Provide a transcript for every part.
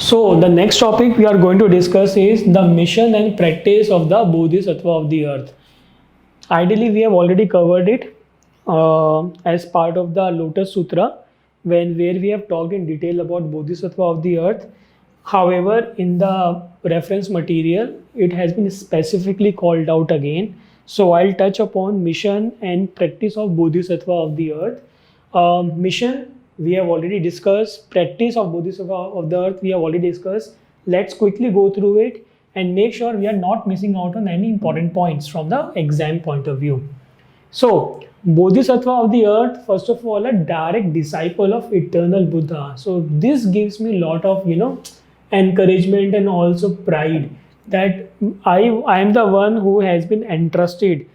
So the next topic we are going to discuss is the mission and practice of the Bodhisattva of the earth. Ideally, we have already covered it as part of the Lotus Sutra, where we have talked in detail about Bodhisattva of the earth. However, in the reference material, it has been specifically called out again. So I'll touch upon mission and practice of Bodhisattva of the earth. Mission, we have already discussed. Practice of Bodhisattva of the earth, we have already discussed. Let's quickly go through it and make sure we are not missing out on any important points from the exam point of view. So, Bodhisattva of the earth, first of all, a direct disciple of eternal Buddha. So this gives me a lot of, encouragement and also pride that I am the one who has been entrusted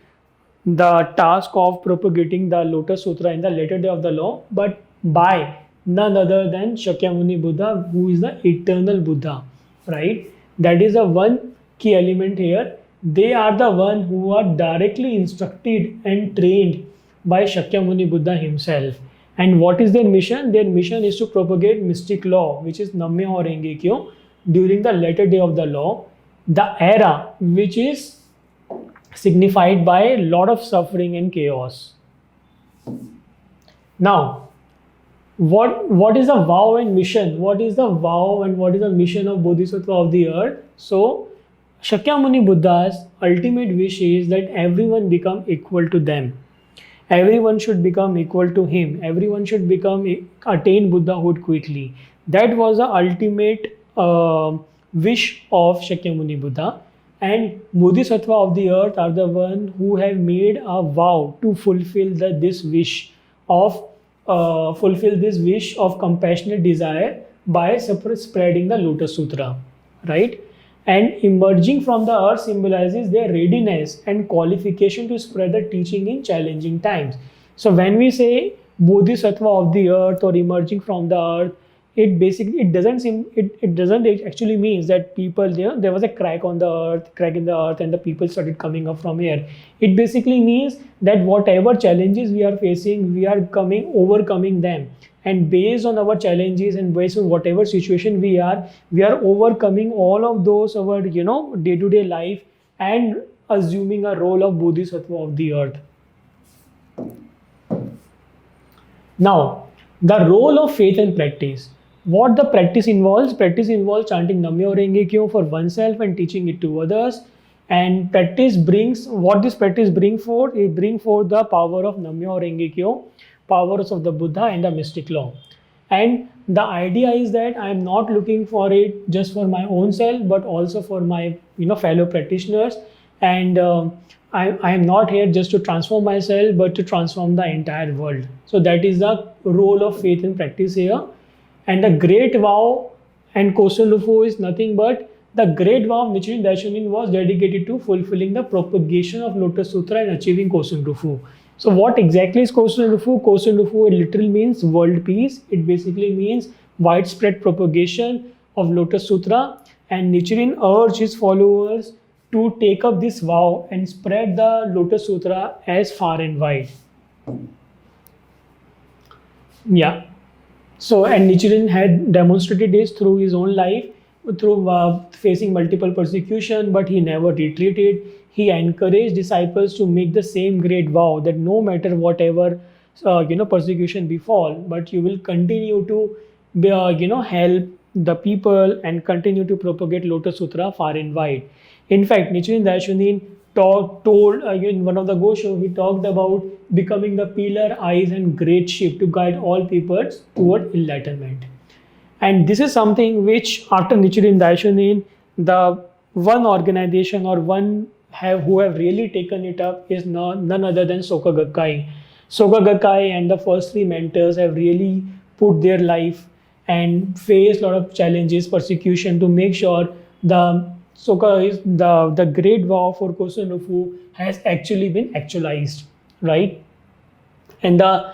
the task of propagating the Lotus Sutra in the later day of the law, but by none other than Shakyamuni Buddha, who is the eternal Buddha, right? That is the one key element here. They are the one who are directly instructed and trained by Shakyamuni Buddha himself. And what is their mission? Their mission is to propagate mystic law, which is Nam-myoho-renge-kyo, during the latter day of the law, the era which is signified by a lot of suffering and chaos. Now, what is the vow and mission? What is the vow and what is the mission of Bodhisattva of the earth? So, Shakyamuni Buddha's ultimate wish is that everyone become equal to them. Everyone should become equal to him. Everyone should attain Buddhahood quickly. That was the ultimate wish of Shakyamuni Buddha. And Bodhisattva of the earth are the one who have made a vow to fulfill this wish of compassionate desire by spreading the Lotus Sutra, right? And emerging from the earth symbolizes their readiness and qualification to spread the teaching in challenging times. So when we say Bodhisattva of the earth or emerging from the earth, it doesn't actually means that people, there was a crack in the earth and the people started coming up from here. It basically means that whatever challenges we are facing, we are overcoming them. And based on our challenges and based on whatever situation we are overcoming all of those, our day-to-day life, and assuming a role of Bodhisattva of the earth. Now, the role of faith and practice. What the practice involves? Practice involves chanting Nam-myoho-renge-kyo for oneself and teaching it to others. And this practice brings forth? It brings forth the power of Nam-myoho-renge-kyo, powers of the Buddha and the mystic law. And the idea is that I am not looking for it just for my own self, but also for my fellow practitioners. And I am not here just to transform myself, but to transform the entire world. So that is the role of faith and practice here. And the Great Vow and kosen-rufu is nothing but the Great Vow of Nichiren Daishonin was dedicated to fulfilling the propagation of Lotus Sutra and achieving kosen-rufu. So what exactly is kosen-rufu? Kosen-rufu, it literally means world peace. It basically means widespread propagation of Lotus Sutra. And Nichiren urged his followers to take up this vow and spread the Lotus Sutra as far and wide. Yeah. So, and Nichiren had demonstrated this through his own life, through facing multiple persecution, but he never retreated. He encouraged disciples to make the same great vow that no matter whatever persecution befall, but you will continue to help the people and continue to propagate Lotus Sutra far and wide. In fact, Nichiren Daishonin told in one of the Gosho, he talked about becoming the pillar, eyes and great ship to guide all people toward enlightenment. And this is something which after Nichiren Daishonin, the one organization or who have really taken it up is none other than Soka Gakkai. Soka Gakkai and the first three mentors have really put their life and faced a lot of challenges, persecution to make sure the Great Vow for kosen-rufu has actually been actualized, right? And the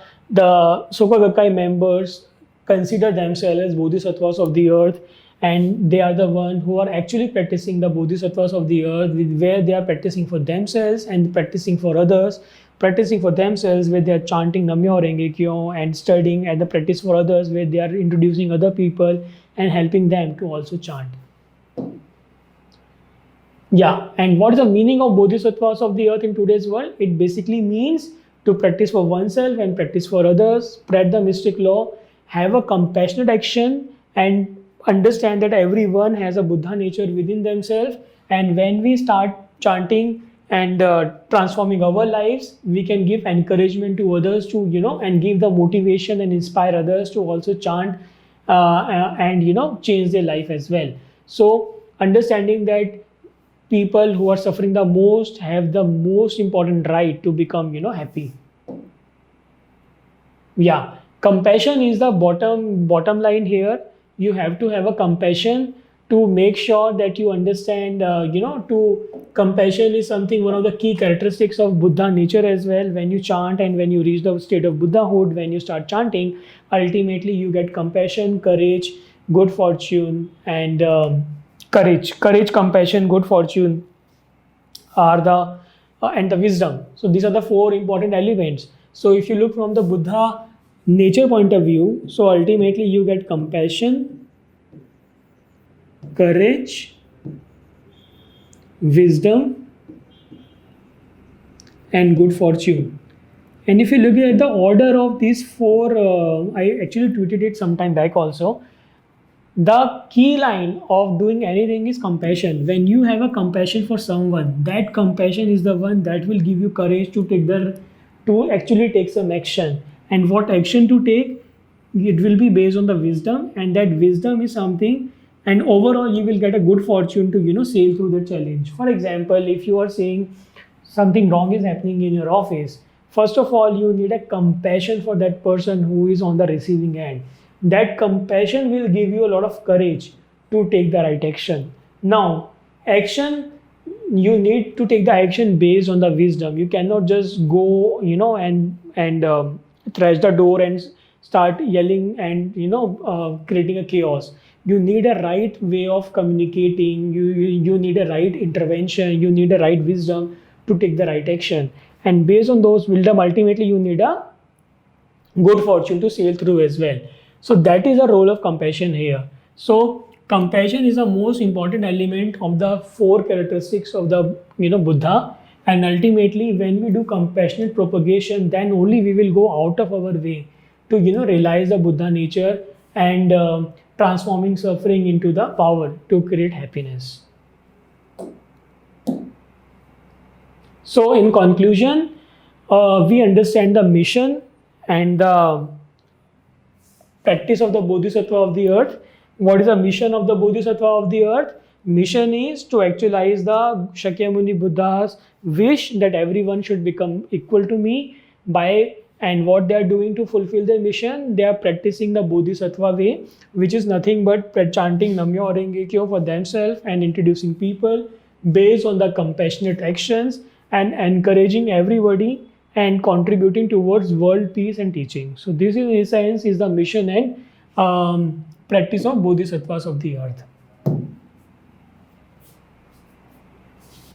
Soka Gakkai members consider themselves as Bodhisattvas of the earth, and they are the one who are actually practicing the Bodhisattvas of the earth, where they are practicing for themselves and practicing for others. Practicing for themselves where they are chanting Nam-myoho-renge-kyo and studying, and the practice for others where they are introducing other people and helping them to also chant. Yeah, and what is the meaning of Bodhisattvas of the earth in today's world? It basically means to practice for oneself and practice for others, spread the mystic law, have a compassionate action, and understand that everyone has a Buddha nature within themselves. And when we start chanting and transforming our lives, we can give encouragement to others to, and give the motivation and inspire others to also chant and, change their life as well. So, understanding that people who are suffering the most have the most important right to become happy. Yeah, compassion is the bottom line here. You have to have a compassion to make sure that you understand, compassion is something, one of the key characteristics of Buddha nature as well. When you chant and when you reach the state of Buddhahood, when you start chanting, ultimately you get compassion, courage, good fortune, and courage, compassion, good fortune are the and the wisdom. So these are the four important elements. So if you look from the Buddha nature point of view, so ultimately you get compassion, courage, wisdom, and good fortune. And if you look at the order of these four, I actually tweeted it some time back also. The key line of doing anything is compassion. When you have a compassion for someone, that compassion is the one that will give you courage to actually take some action. And what action to take, it will be based on the wisdom, and that wisdom is something, and overall you will get a good fortune to sail through the challenge. For example, if you are saying something wrong is happening in your office, first of all you need a compassion for that person who is on the receiving end. That compassion will give you a lot of courage to take the right action. Now, action, you need to take the action based on the wisdom. You cannot just go, and thrash the door and start yelling and creating a chaos. You need a right way of communicating. You need a right intervention. You need a right wisdom to take the right action. And based on those wisdom, ultimately you need a good fortune to sail through as well. So that is the role of compassion here. So compassion is the most important element of the four characteristics of the Buddha. And ultimately, when we do compassionate propagation, then only we will go out of our way to realize the Buddha nature and transforming suffering into the power to create happiness. So in conclusion, we understand the mission and the practice of the Bodhisattva of the earth. What is the mission of the Bodhisattva of the earth? Mission is to actualize the Shakyamuni Buddha's wish that everyone should become equal to me and what they are doing to fulfill their mission, they are practicing the Bodhisattva way, which is nothing but chanting Nam-myoho-renge-kyo for themselves and introducing people based on the compassionate actions and encouraging everybody and contributing towards world peace and teaching. So this is in essence is the mission and practice of Bodhisattvas of the earth.